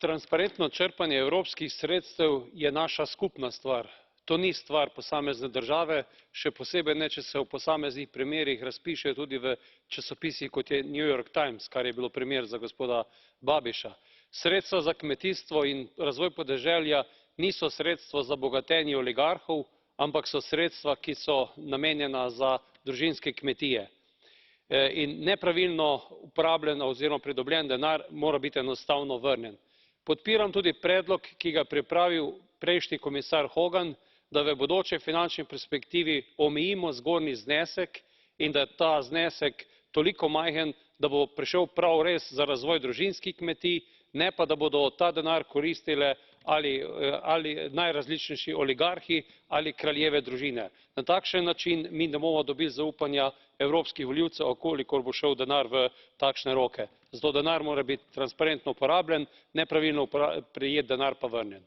Transparentno črpanje evropskih sredstev je naša skupna stvar. To ni stvar posamezne države, še posebej ne, če se v posameznih primerih razpišejo tudi v časopisih, kot je New York Times, kar je bilo primer za gospoda Babiša. Sredstva za kmetijstvo in razvoj podeželja niso sredstva za bogatenje oligarhov, ampak so sredstva, ki so namenjena za družinske kmetije. In nepravilno uporabljen oziroma pridobljen denar mora biti enostavno vrnjen. Podpiram tudi predlog, ki ga je pripravil prejšnji komisar Hogan, da v bodoči finančni perspektivi omejimo zgornji znesek in da je ta znesek toliko majhen, da bo prišel prav res za razvoj družinskih kmetij, ne pa da bodo ta denar koristile ali najrazličnejši oligarhi ali kraljeve družine. Na takšen način mi ne bomo dobili zaupanja evropskih volivcev, v kolikor bo šel denar v takšne roke. Zato denar mora biti transparentno porabljen, nepravilno prejet denar pa vrnjen.